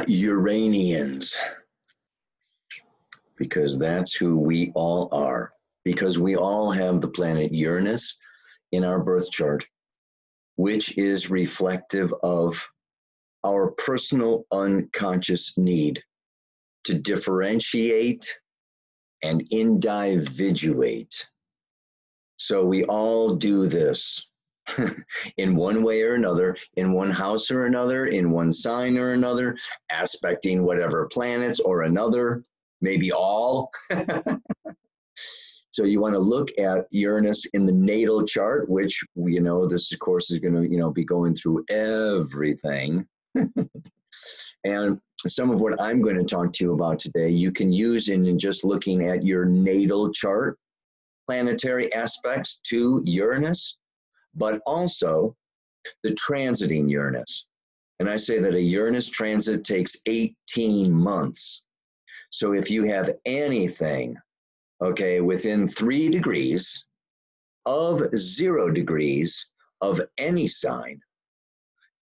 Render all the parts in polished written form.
Uranians, because that's who we all are, because we all have the planet Uranus in our birth chart, which is reflective of our personal unconscious need to differentiate and individuate. So we all do this in one way or another, in one house or another, in one sign or another, aspecting whatever planets or another, maybe all. So you want to look at Uranus in the natal chart, which, this course is going to, be going through everything. And some of what I'm going to talk to you about today, you can use in just looking at your natal chart, planetary aspects to Uranus, but also the transiting Uranus. And I say that a Uranus transit takes 18 months. So if you have anything, within 3 degrees of 0 degrees of any sign,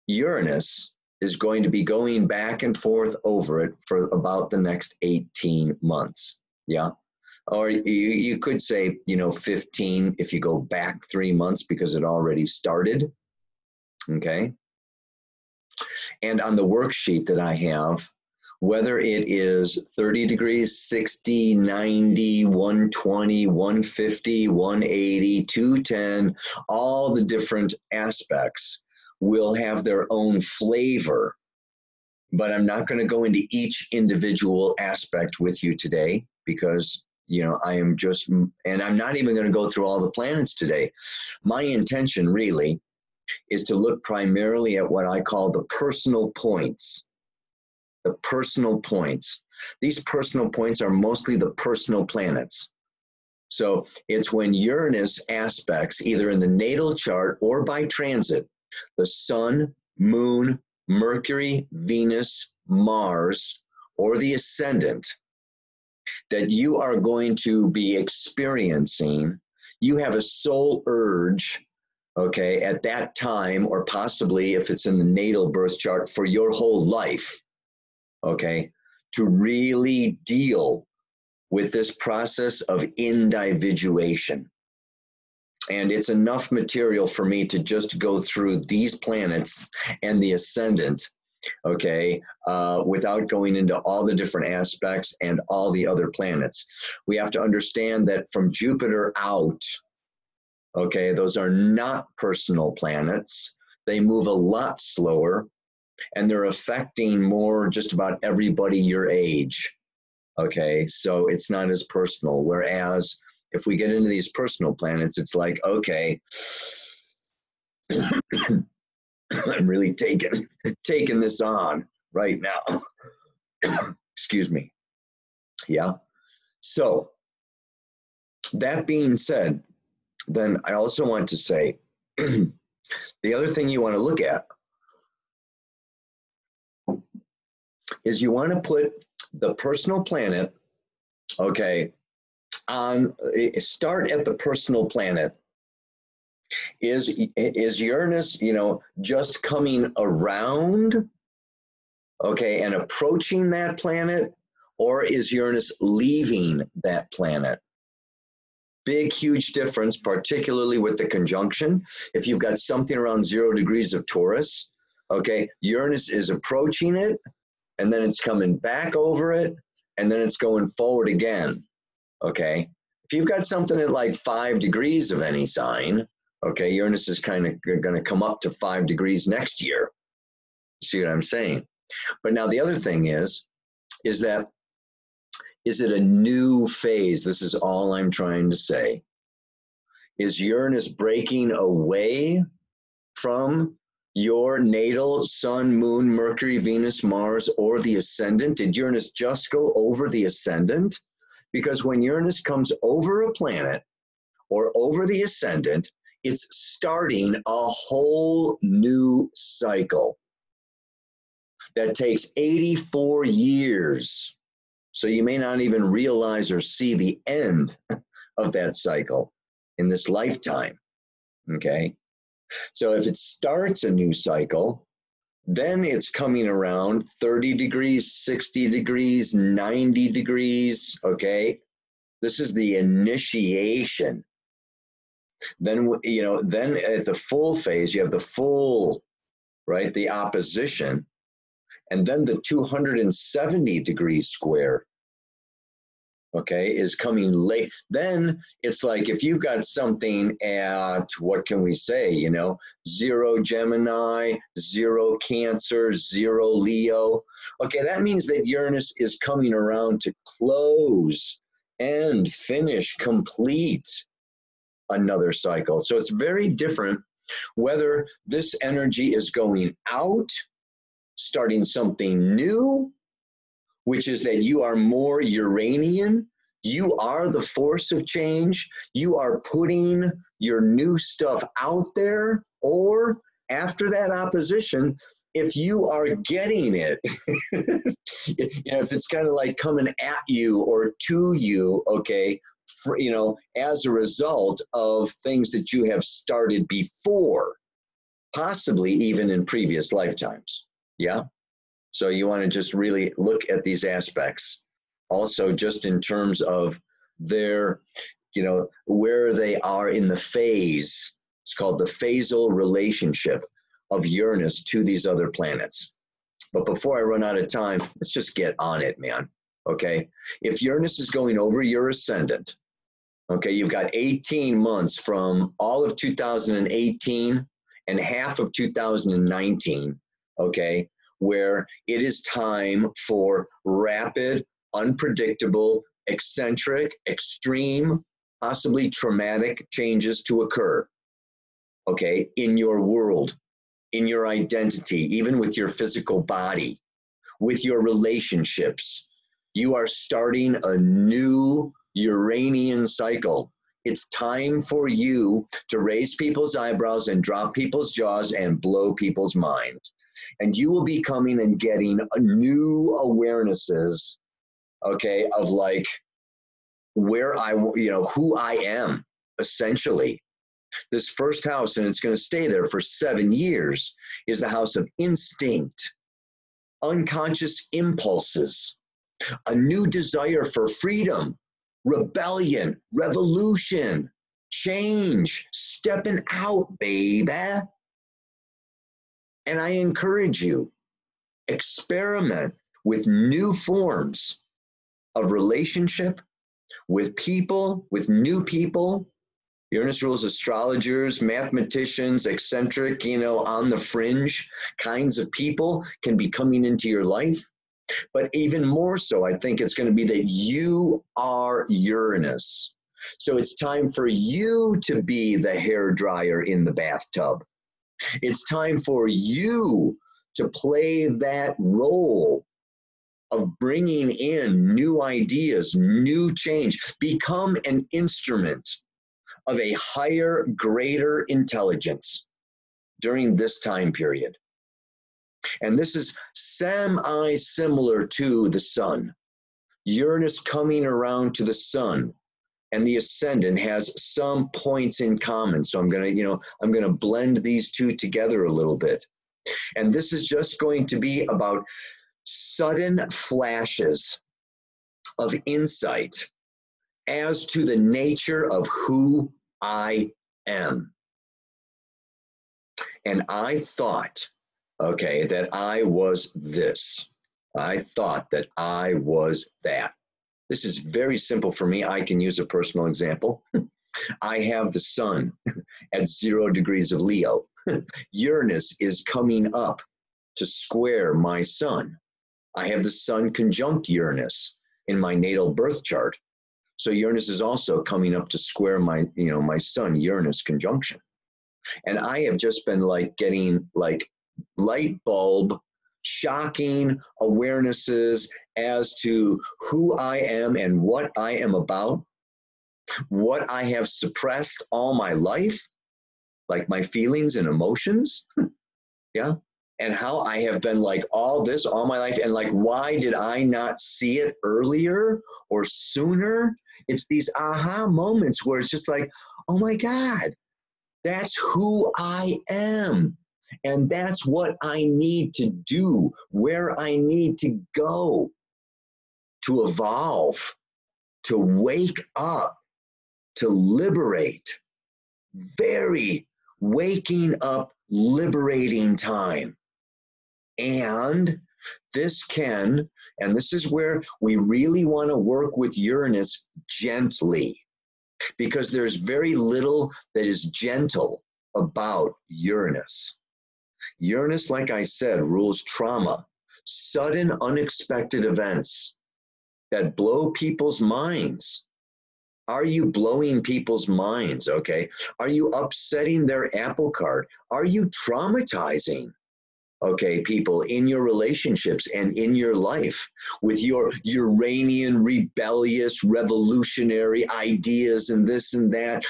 Uranus is going to be going back and forth over it for about the next 18 months. Yeah. Or you could say, 15 if you go back 3 months because it already started. Okay. And on the worksheet that I have, whether it is 30 degrees, 60, 90, 120, 150, 180, 210, all the different aspects will have their own flavor. But I'm not going to go into each individual aspect with you today because, I am just, and I'm not even going to go through all the planets today. My intention really is to look primarily at what I call the personal points. The personal points. These personal points are mostly the personal planets. So it's when Uranus aspects, either in the natal chart or by transit, the Sun, Moon, Mercury, Venus, Mars, or the Ascendant, that you are going to be experiencing. You have a soul urge, at that time, or possibly if it's in the natal birth chart for your whole life, to really deal with this process of individuation. And it's enough material for me to just go through these planets and the Ascendant, without going into all the different aspects and all the other planets. We have to understand that from Jupiter out, those are not personal planets. They move a lot slower, and they're affecting more just about everybody your age. So it's not as personal. Whereas if we get into these personal planets, it's like, I'm really taking this on right now. Excuse me. Yeah. So that being said, then I also want to say the other thing you want to look at is you want to put the personal planet, on, start at the personal planet. Is Uranus, just coming around, and approaching that planet, or is Uranus leaving that planet? Big, huge difference, particularly with the conjunction. If you've got something around 0 degrees of Taurus, Uranus is approaching it, and then it's coming back over it, and then it's going forward again, If you've got something at like 5 degrees of any sign, Uranus is kind of going to come up to 5 degrees next year. See what I'm saying? But now the other thing is that, is it a new phase? This is all I'm trying to say. Is Uranus breaking away from your natal Sun, Moon, Mercury, Venus, Mars, or the Ascendant? Did Uranus just go over the Ascendant? Because when Uranus comes over a planet or over the Ascendant, it's starting a whole new cycle that takes 84 years. So you may not even realize or see the end of that cycle in this lifetime, So if it starts a new cycle, Then it's coming around 30 degrees, 60 degrees, 90 degrees, okay? This is the initiation. Then, then at the full phase, you have the full, right, the opposition, and then the 270 degree square, okay, is coming late. Then it's like if you've got something at, what can we say, 0 Gemini, 0 Cancer, 0 Leo, okay, that means that Uranus is coming around to close and finish, complete another cycle. So it's very different whether this energy is going out, starting something new, which is that you are more Uranian. You are the force of change. You are putting your new stuff out there. Or after that opposition, if you are getting it, if it's kind of like coming at you or to you, okay, as a result of things that you have started before, possibly even in previous lifetimes. Yeah. So you want to just really look at these aspects. Also, just in terms of their, where they are in the phase. It's called the phasal relationship of Uranus to these other planets. But before I run out of time, let's just get on it, man. Okay. If Uranus is going over your ascendant, okay, you've got 18 months from all of 2018 and half of 2019, okay, where it is time for rapid, unpredictable, eccentric, extreme, possibly traumatic changes to occur, okay, in your world, in your identity, even with your physical body, with your relationships. You are starting a new Uranian cycle. It's time for you to raise people's eyebrows and drop people's jaws and blow people's minds. And you will be coming and getting new awarenesses, okay, of like where who I am, essentially. This first house, and it's going to stay there for 7 years, is the house of instinct, unconscious impulses, a new desire for freedom, rebellion, revolution, change, stepping out, baby. And I encourage you, experiment with new forms of relationship with people, with new people. Uranus rules astrologers, mathematicians, eccentric, on the fringe kinds of people can be coming into your life. But even more so, I think it's going to be that you are Uranus. So it's time for you to be the hairdryer in the bathtub. It's time for you to play that role of bringing in new ideas, new change. Become an instrument of a higher, greater intelligence during this time period. And this is semi-similar to the sun. Uranus coming around to the sun and the ascendant has some points in common. So I'm going to blend these two together a little bit. And this is just going to be about sudden flashes of insight as to the nature of who I am. And I thought, okay, that I was this. I thought that I was that. This is very simple for me. I can use a personal example. I have the sun at 0 degrees of Leo. Uranus is coming up to square my sun. I have the sun conjunct Uranus in my natal birth chart. So Uranus is also coming up to square my, my sun, Uranus conjunction. And I have just been getting light bulb, shocking awarenesses as to who I am and what I am about, what I have suppressed all my life, like my feelings and emotions, yeah, and how I have been all this all my life, and why did I not see it earlier or sooner? It's these aha moments where it's just oh my God, that's who I am. And that's what I need to do, where I need to go to evolve, to wake up, to liberate. Very waking up, liberating time. And this can, and this is where we really want to work with Uranus gently, because there's very little that is gentle about Uranus. Uranus, like I said, rules trauma, sudden, unexpected events that blow people's minds. Are you blowing people's minds, okay? Are you upsetting their apple cart? Are you traumatizing, okay, people in your relationships and in your life with your Uranian rebellious revolutionary ideas and this and that,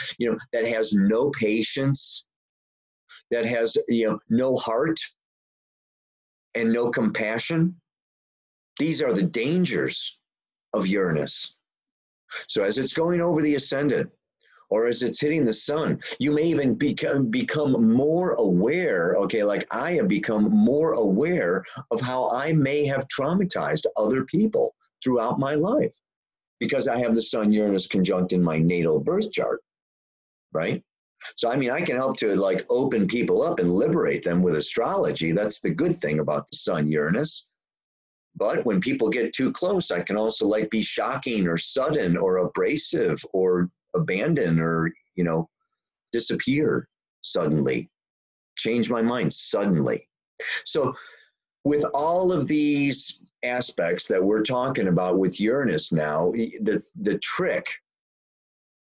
that has no patience, that has, no heart and no compassion? These are the dangers of Uranus. So as it's going over the ascendant, or as it's hitting the sun, you may even become more aware, okay, like I have become more aware of how I may have traumatized other people throughout my life because I have the sun Uranus conjunct in my natal birth chart, right? So, I mean, I can help to like open people up and liberate them with astrology. That's the good thing about the sun Uranus. But when people get too close, I can also like be shocking or sudden or abrasive or abandon or, disappear suddenly, change my mind suddenly. So with all of these aspects that we're talking about with Uranus now, the trick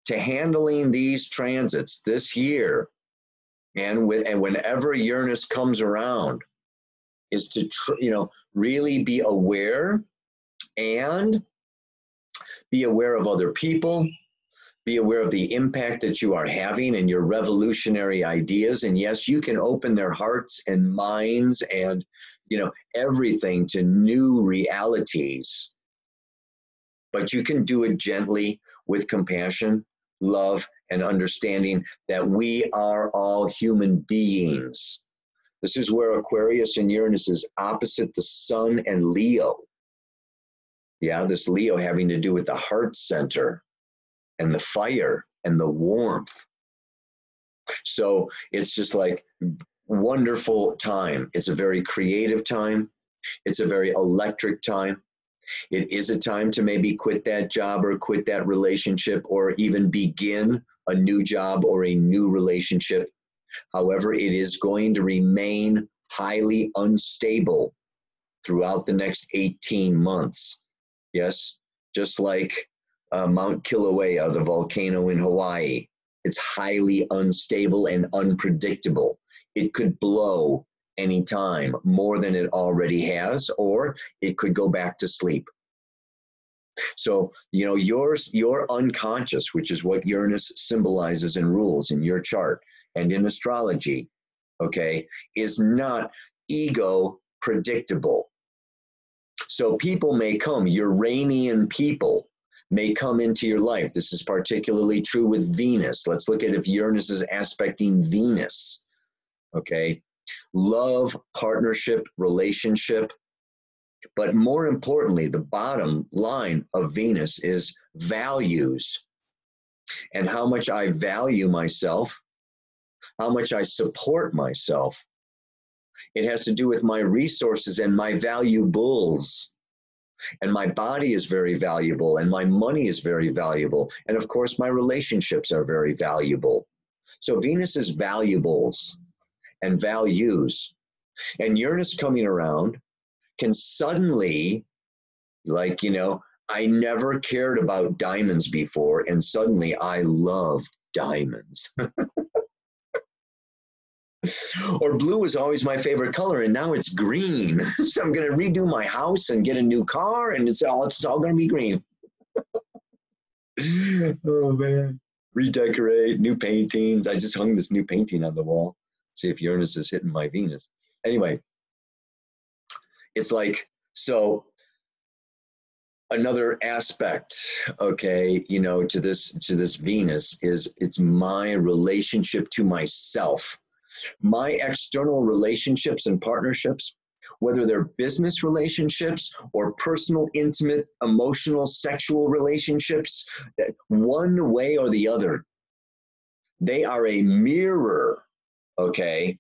to handling these transits this year and whenever Uranus comes around is to really be aware and be aware of other people, be aware of the impact that you are having and your revolutionary ideas. And yes, you can open their hearts and minds and, everything to new realities. But you can do it gently with compassion, love, and understanding that we are all human beings. This is where Aquarius and Uranus is opposite the sun and Leo. Yeah, this Leo having to do with the heart center and the fire and the warmth. So it's just like wonderful time. It's a very creative time. It's a very electric time. It is a time to maybe quit that job or quit that relationship or even begin a new job or a new relationship. However, it is going to remain highly unstable throughout the next 18 months. Yes, just like Mount Kilauea, the volcano in Hawaii. It's highly unstable and unpredictable. It could blow anytime more than it already has, or it could go back to sleep. So, your unconscious, which is what Uranus symbolizes and rules in your chart and in astrology, okay, is not ego predictable. So people may come, Uranian people may come into your life. This is particularly true with Venus. Let's look at if Uranus is aspecting Venus, okay? Love, partnership, relationship. But more importantly, the bottom line of Venus is values and how much I value myself, how much I support myself. It has to do with my resources and my valuables. And my body is very valuable, and my money is very valuable. And of course, my relationships are very valuable. So Venus is valuables and values. And Uranus coming around can suddenly, I never cared about diamonds before, and suddenly I love diamonds. Or blue is always my favorite color, and now it's green. So I'm going to redo my house and get a new car, and it's all going to be green. Oh, man. Redecorate, new paintings. I just hung this new painting on the wall. See if Uranus is hitting my Venus. Anyway, it's like, so another aspect, okay, to this Venus is it's my relationship to myself. My external relationships and partnerships, whether they're business relationships or personal, intimate, emotional, sexual relationships, one way or the other, they are a mirror, okay,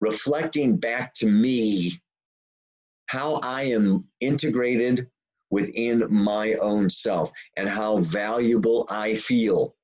reflecting back to me how I am integrated within my own self and how valuable I feel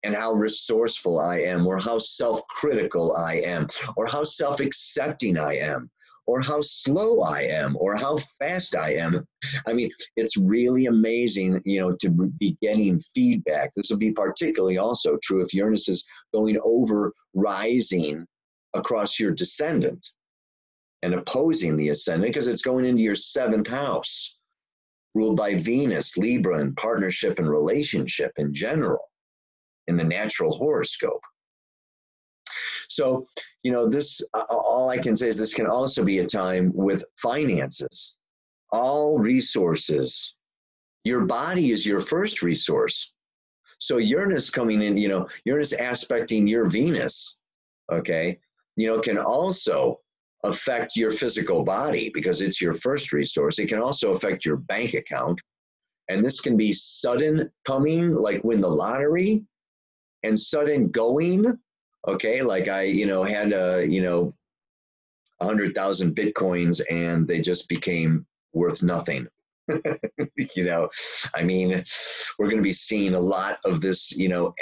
and how resourceful I am, or how self-critical I am, or how self-accepting I am, or how slow I am, or how fast I am. I mean, it's really amazing, you know, to be getting feedback. This will be particularly also true if Uranus is going over rising across your descendant and opposing the ascendant, because it's going into your 7th house, ruled by Venus, Libra, and partnership and relationship in general in the natural horoscope. So, you know, this, all I can say is this can also be a time with finances, all resources. Your body is your first resource. So Uranus coming in, you know, Uranus aspecting your Venus, okay, you know, can also affect your physical body because it's your first resource. It can also affect your bank account. And this can be sudden coming, like win the lottery, and sudden going, okay, like I, you know, had, 100,000 Bitcoins and they just became worth nothing. You know, I mean, we're going to be seeing a lot of this, you know,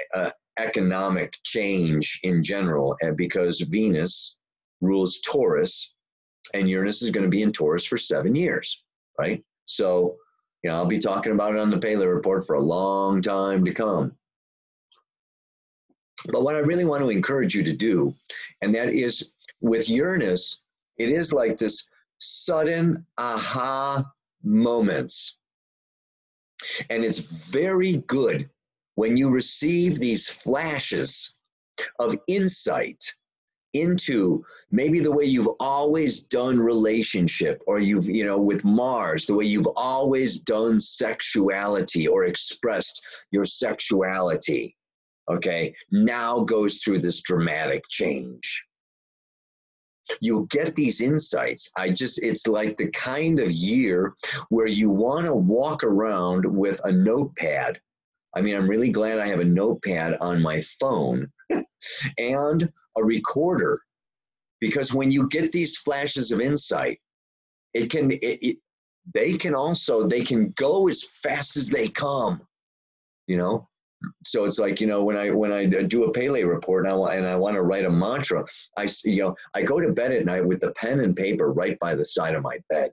economic change in general, because Venus rules Taurus and Uranus is going to be in Taurus for 7 years, right? So, you know, I'll be talking about it on the Paleo Report for a long time to come. But what I really want to encourage you to do, and that is with Uranus, it is like this sudden aha moments. And it's very good when you receive these flashes of insight into maybe the way you've always done relationship, or you've, you know, with Mars, the way you've always done sexuality or expressed your sexuality. Okay, now goes through this dramatic change. You'll get these insights. It's like the kind of year where you want to walk around with a notepad. I mean, I'm really glad I have a notepad on my phone and a recorder, because when you get these flashes of insight, they can go as fast as they come, you know. So it's like, you know, when I do a Paleo report and I want to write a mantra, I go to bed at night with the pen and paper right by the side of my bed,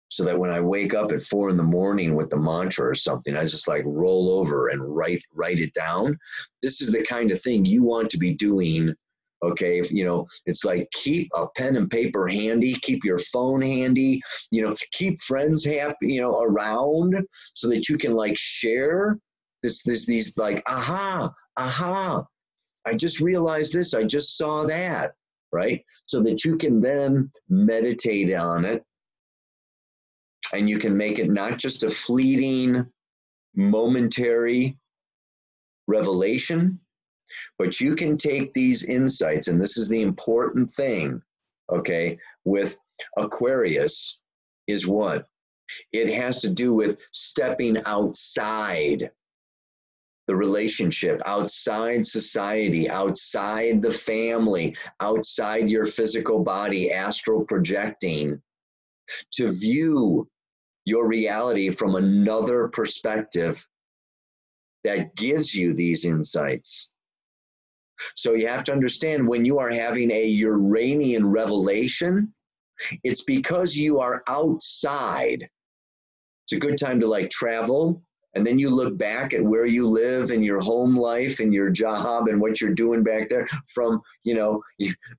so that when I wake up at 4 a.m. with the mantra or something, I just like roll over and write it down. This is the kind of thing you want to be doing. Okay, if, you know, it's like keep a pen and paper handy, keep your phone handy, you know, keep friends happy, you know, around, so that you can like share these like, aha, I just realized this, I just saw that, right? So that you can then meditate on it, and you can make it not just a fleeting, momentary revelation, but you can take these insights, and this is the important thing, okay, with Aquarius, is what? It has to do with stepping outside the relationship, outside society, outside the family, outside your physical body, astral projecting, to view your reality from another perspective that gives you these insights. So you have to understand, when you are having a Uranian revelation, it's because you are outside. It's a good time to like travel, and then you look back at where you live and your home life and your job and what you're doing back there from, you know,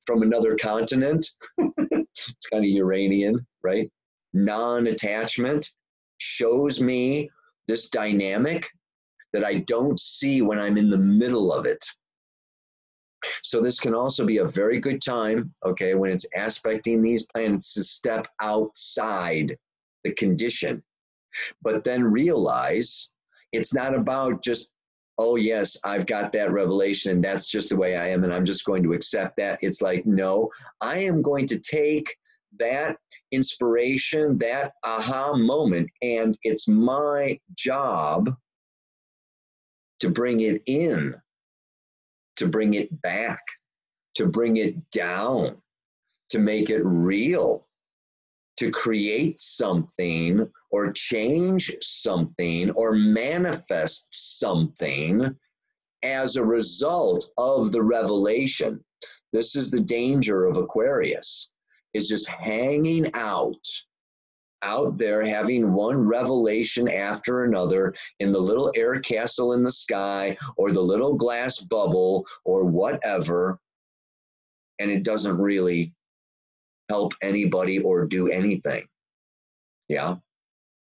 from another continent. It's kind of Uranian, right? Non-attachment shows me this dynamic that I don't see when I'm in the middle of it. So this can also be a very good time, okay, when it's aspecting these planets, to step outside the condition. But then realize it's not about just oh yes, I've got that revelation and that's just the way I am and I'm just going to accept that. It's like, no, I am going to take that inspiration, that aha moment, and it's my job to bring it in, to bring it back, to bring it down, to make it real, to create something or change something or manifest something as a result of the revelation. This is the danger of Aquarius, is just hanging out there, having one revelation after another in the little air castle in the sky or the little glass bubble or whatever, and it doesn't really help anybody or do anything. Yeah,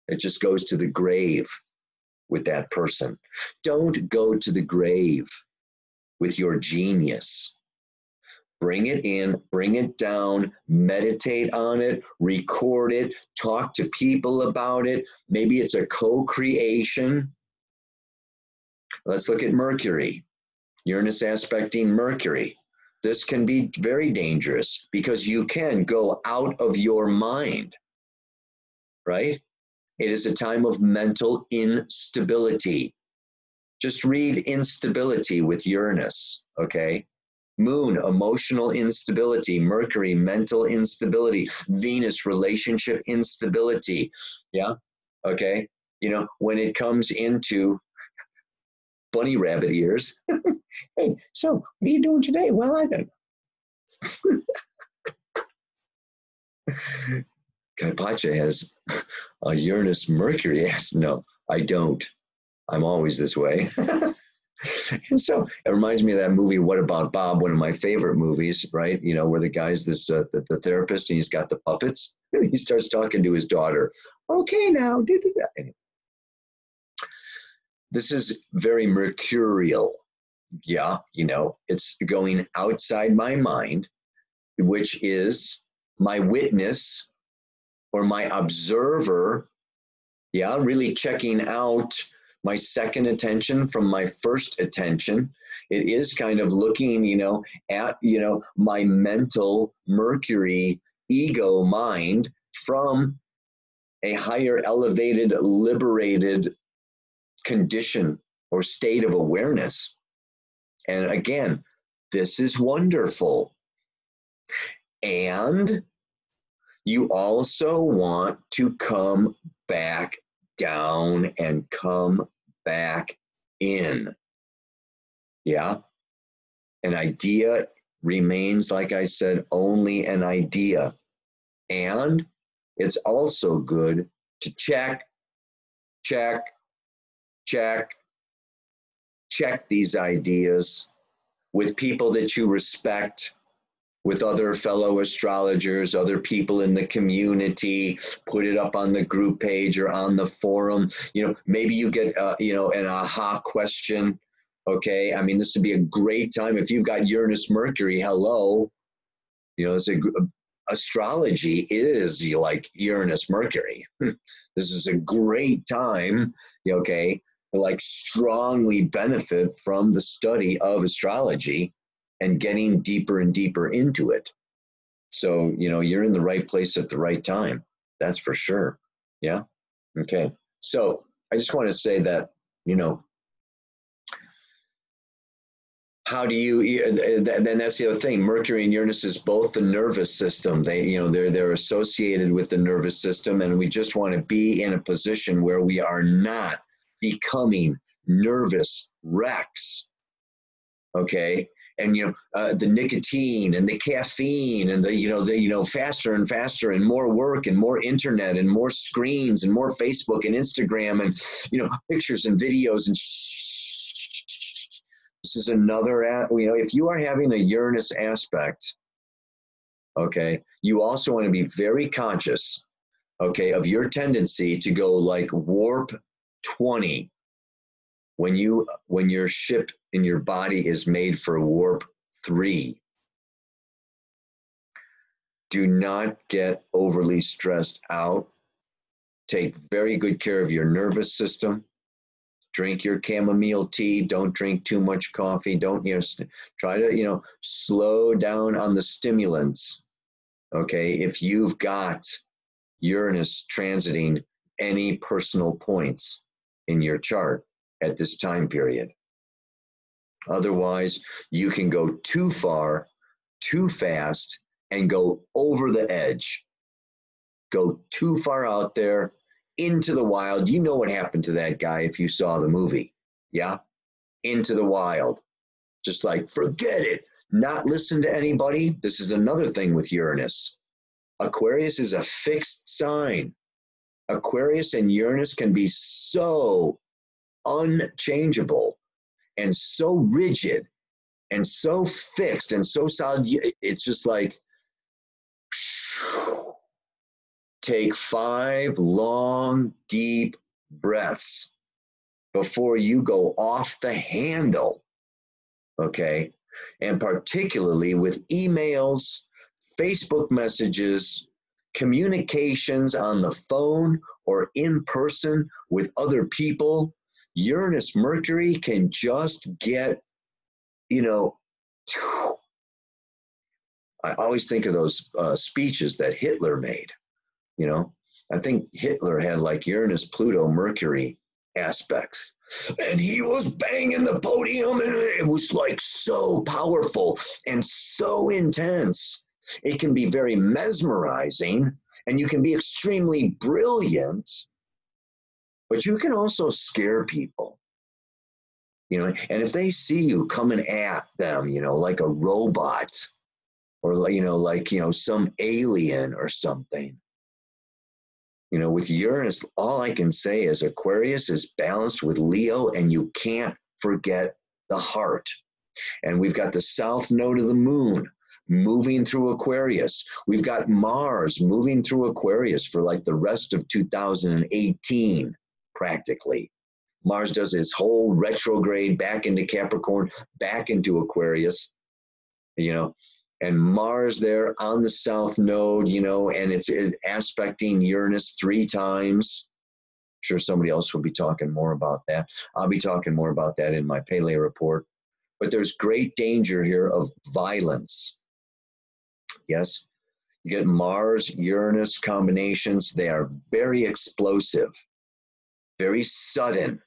it just goes to the grave with that person. Don't go to the grave with your genius. Bring it in, bring it down, meditate on it, record it, talk to people about it. Maybe it's a co-creation. Let's look at Mercury. Uranus aspecting Mercury. This can be very dangerous because you can go out of your mind, right? It is a time of mental instability. Just read instability with Uranus, okay? Moon, emotional instability. Mercury, mental instability. Venus, relationship instability. Yeah, okay? You know, when it comes into bunny rabbit ears, hey, so what are you doing today? Well, I don't know. Kaypacha has a Uranus Mercury. Yes, no, I don't. I'm always this way. And so it reminds me of that movie, What About Bob, one of my favorite movies, right? You know, where the guy's the therapist and he's got the puppets. And he starts talking to his daughter. Okay, now, anyway, this is very mercurial. Yeah, you know, it's going outside my mind, which is my witness or my observer. Yeah, really checking out my second attention from my first attention. It is kind of looking, you know, at, you know, my mental Mercury ego mind from a higher elevated, liberated condition or state of awareness. And again, this is wonderful. And you also want to come back down and come back in. Yeah. An idea remains, like I said, only an idea. And it's also good to check these ideas with people that you respect, with other fellow astrologers, other people in the community. Put it up on the group page or on the forum. You know, maybe you get, you know, an aha question. Okay, I mean, this would be a great time if you've got Uranus Mercury. Hello, you know, astrology is like Uranus Mercury. This is a great time. Okay, to like strongly benefit from the study of astrology and getting deeper and deeper into it. So, you know, you're in the right place at the right time. That's for sure. Yeah. Okay. So I just want to say that, you know, how do you, then that's the other thing. Mercury and Uranus is both the nervous system. They, you know, they're associated with the nervous system, and we just want to be in a position where we are not becoming nervous wrecks. Okay. And, you know, the nicotine and the caffeine and the faster and faster and more work and more internet and more screens and more Facebook and Instagram and, you know, pictures and videos and this is another, you know, if you are having a Uranus aspect, okay, you also want to be very conscious, okay, of your tendency to go like warp 20 when your ship in your body is made for warp 3. Do not get overly stressed out. Take very good care of your nervous system. drink your chamomile tea. Don't drink too much coffee. Don't, try to, slow down on the stimulants. Okay. If you've got Uranus transiting any personal points in your chart at this time period. Otherwise, you can go too far, too fast, and go over the edge. Go too far out there into the wild. You know what happened to that guy if you saw the movie. Yeah? Into the wild. Just like, forget it. Not listen to anybody. This is another thing with Uranus. Aquarius is a fixed sign. Aquarius and Uranus can be so unchangeable and so rigid and so fixed and so solid. It's just like, take 5 long, deep breaths before you go off the handle, okay? And particularly with emails, Facebook messages, communications on the phone or in person with other people, Uranus, Mercury can just get, I always think of those speeches that Hitler made, I think Hitler had like Uranus, Pluto, Mercury aspects. And he was banging the podium and it was like so powerful and so intense. It can be very mesmerizing and you can be extremely brilliant, but you can also scare people, and if they see you coming at them, like a robot or, some alien or something, with Uranus, all I can say is Aquarius is balanced with Leo and you can't forget the heart. And we've got the south node of the moon moving through Aquarius. We've got Mars moving through Aquarius for like the rest of 2018, practically. Mars does his whole retrograde back into Capricorn, back into Aquarius, and Mars there on the south node, and it's aspecting Uranus 3 times. I'm sure somebody else will be talking more about that. I'll be talking more about that in my Pele report. But there's great danger here of violence. Yes, you get Mars-Uranus combinations. They are very explosive, very sudden.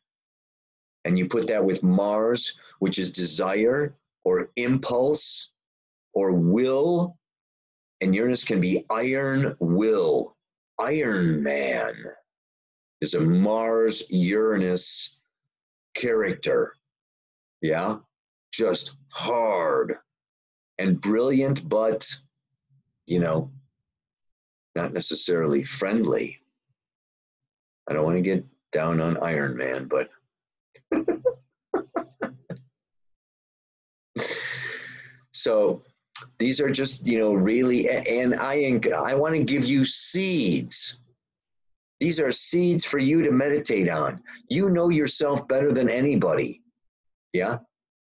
And you put that with Mars, which is desire or impulse or will, and Uranus can be iron will. Iron Man is a Mars-Uranus character. Yeah, just hard and brilliant, but, not necessarily friendly. I don't want to get down on Iron Man, but so these are just, really, and I want to give you seeds. These are seeds for you to meditate on. You know yourself better than anybody. Yeah.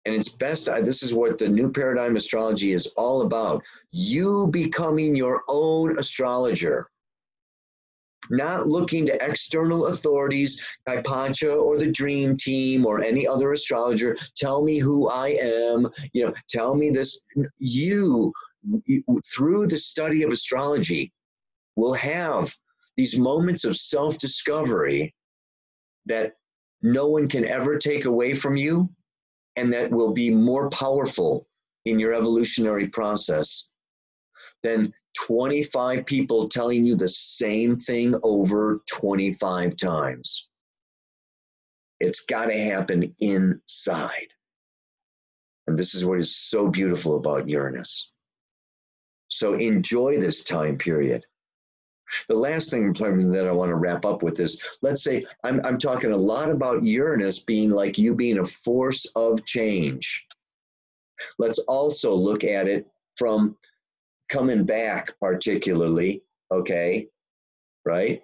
And it's best, this is what the new paradigm astrology is all about. You becoming your own astrologer. Not looking to external authorities, Kaypacha or the Dream Team or any other astrologer, tell me who I am, tell me this. You, through the study of astrology, will have these moments of self-discovery that no one can ever take away from you, and that will be more powerful in your evolutionary process than 25 people telling you the same thing over 25 times. It's got to happen inside. And this is what is so beautiful about Uranus. So enjoy this time period. The last thing that I want to wrap up with is, let's say I'm talking a lot about Uranus being like you being a force of change. Let's also look at it from coming back particularly, okay, right?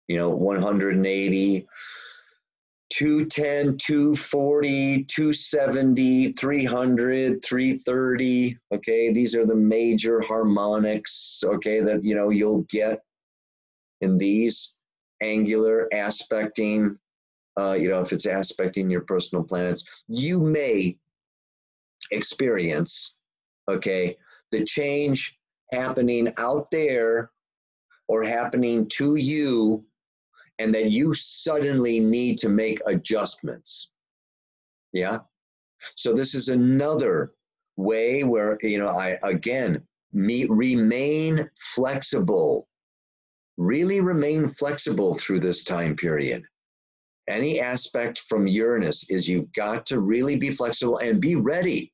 180, 210, 240, 270, 300, 330, okay? These are the major harmonics, okay, that, you'll get in these angular aspecting if it's aspecting your personal planets, you may experience, okay, the change happening out there or happening to you, and that you suddenly need to make adjustments. Yeah. So this is another way where, I, again, remain flexible, really remain flexible through this time period. Any aspect from Uranus is you've got to really be flexible and be ready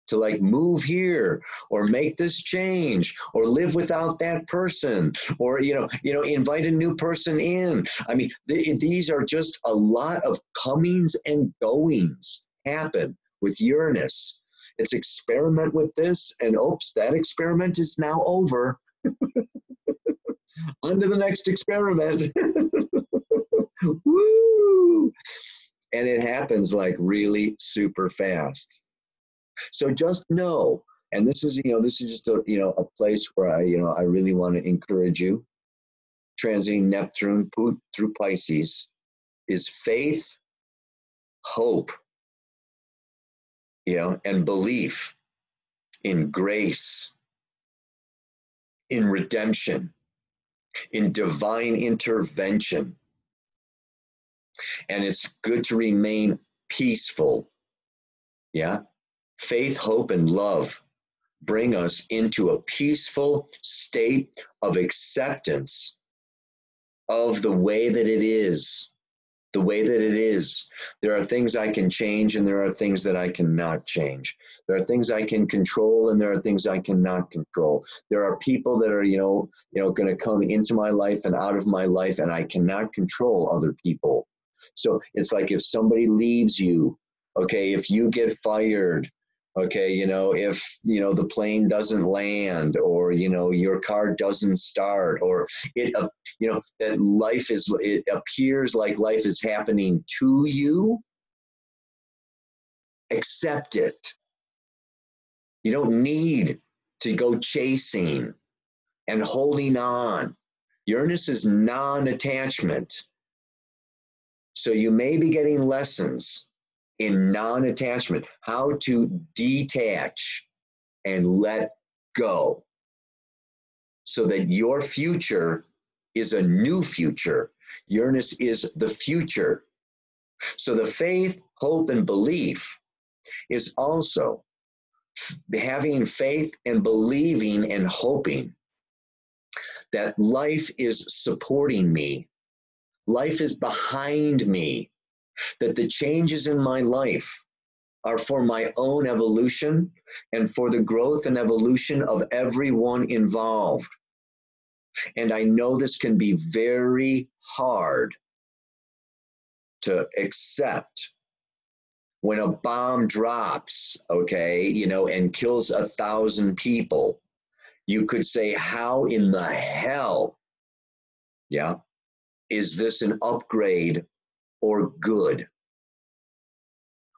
to like move here or make this change or live without that person or, invite a new person in. I mean, these are just a lot of comings and goings happen with Uranus. It's experiment with this and oops, that experiment is now over. On to the next experiment. Woo! And it happens like really super fast. So just know, and this is just a place where I really want to encourage you. Transiting Neptune through Pisces is faith, hope, and belief in grace, in redemption, in divine intervention. And it's good to remain peaceful. Yeah. Faith, hope, and love bring us into a peaceful state of acceptance of the way that it is. The way that it is. There are things I can change and there are things that I cannot change. There are things I can control and there are things I cannot control. There are people that are, going to come into my life and out of my life, and I cannot control other people. So it's like if somebody leaves you, okay, if you get fired, okay, if, the plane doesn't land or, your car doesn't start or it, that it appears like life is happening to you, accept it. You don't need to go chasing and holding on. Uranus is non-attachment. So you may be getting lessons in non-attachment, how to detach and let go so that your future is a new future. Uranus is the future. So the faith, hope, and belief is also having faith and believing and hoping that life is supporting me. Life is behind me. That the changes in my life are for my own evolution and for the growth and evolution of everyone involved. And I know this can be very hard to accept when a bomb drops, okay, and kills 1,000 people. You could say, how in the hell, is this an upgrade or good?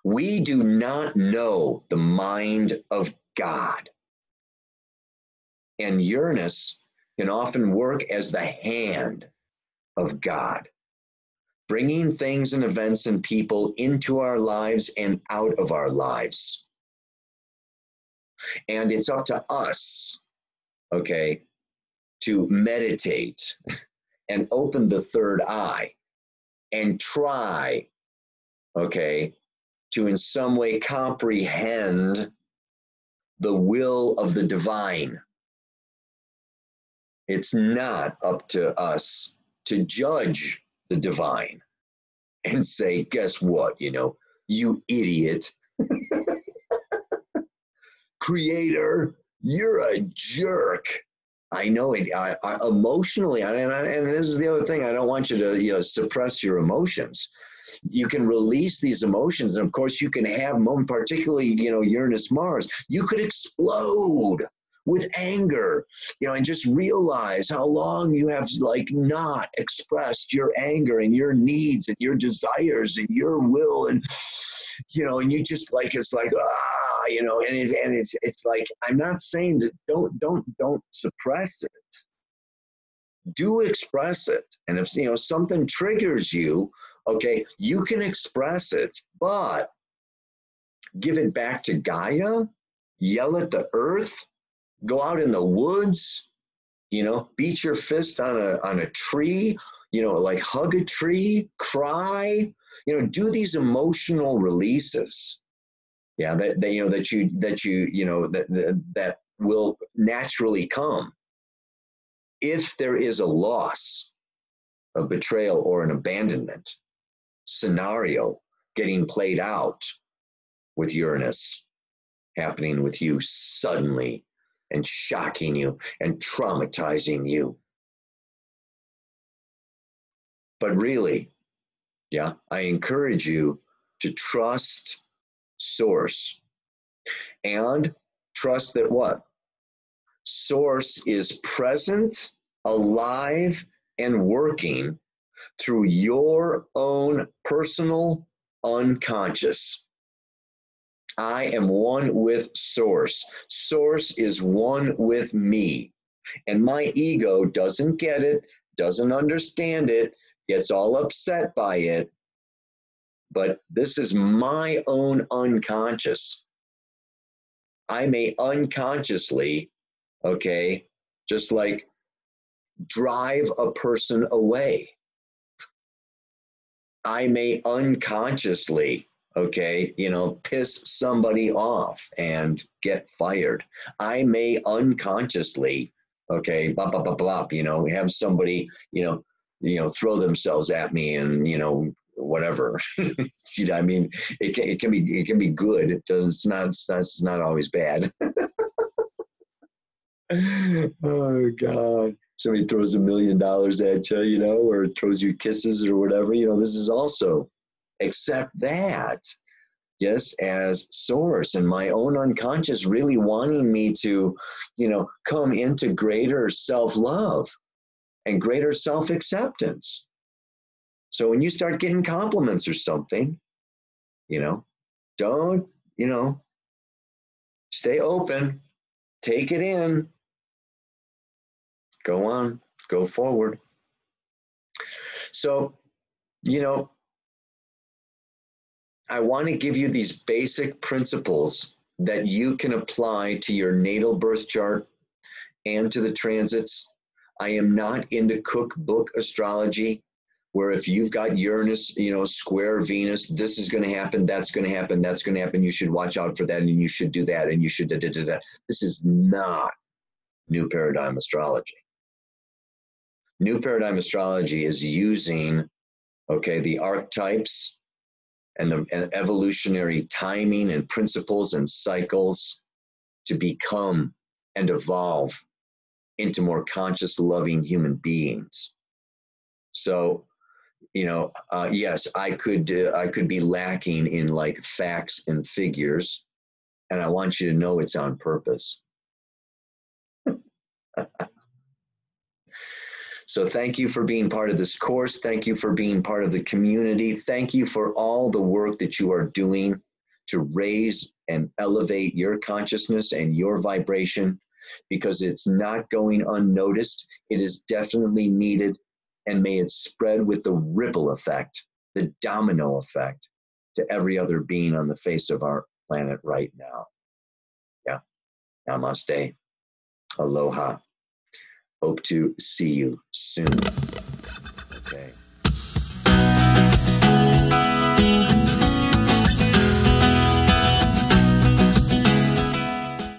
We do not know the mind of God. And Uranus can often work as the hand of God, bringing things and events and people into our lives and out of our lives. And it's up to us, okay, to meditate and open the third eye and try, okay, to in some way comprehend the will of the divine. It's not up to us to judge the divine and say, guess what, you idiot. Creator, you're a jerk. I know it. I emotionally, and this is the other thing. I don't want you to suppress your emotions. You can release these emotions, and of course, you can have moments, particularly Uranus, Mars. You could explode with anger, and just realize how long you have not expressed your anger and your needs and your desires and your will, and and you just it's and it's like, I'm not saying that don't suppress it. Do express it. And if something triggers you, Okay, you can express it, but give it back to Gaia, yell at the earth, go out in the woods, beat your fist on a tree, like hug a tree, cry, do these emotional releases. Yeah, that will naturally come if there is a loss, a betrayal, or an abandonment scenario getting played out with Uranus happening with you suddenly and shocking you and traumatizing you. But really, yeah, I encourage you to trust Source and trust that what? Source is present, alive, and working through your own personal unconscious. I am one with Source. Source is one with me. And my ego doesn't get it, doesn't understand it, gets all upset by it. But this is my own unconscious. I may unconsciously, okay, just like drive a person away. I may unconsciously, okay, piss somebody off and get fired. I may unconsciously, okay, bop, bop, bop, bop, have somebody, throw themselves at me and, whatever. I mean, it can be good. It's not always bad. Oh God. Somebody throws $1 million at you, or throws you kisses or whatever, this is also, accept that, yes, as Source and my own unconscious really wanting me to, come into greater self-love and greater self-acceptance. So when you start getting compliments or something, don't, stay open, take it in, go on, go forward. So, I want to give you these basic principles that you can apply to your natal birth chart and to the transits. I am not into cookbook astrology, where if you've got Uranus, square Venus, this is going to happen, that's going to happen, that's going to happen, you should watch out for that, and you should do that, and you should da. This is not New Paradigm Astrology. New Paradigm Astrology is using, okay, the archetypes and the evolutionary timing and principles and cycles to become and evolve into more conscious, loving human beings. So, yes, I could be lacking in like facts and figures, and I want you to know it's on purpose. So thank you for being part of this course. Thank you for being part of the community. Thank you for all the work that you are doing to raise and elevate your consciousness and your vibration, because it's not going unnoticed. It is definitely needed, and may it spread with the ripple effect, the domino effect, to every other being on the face of our planet right now. Yeah. Namaste. Aloha. Hope to see you soon.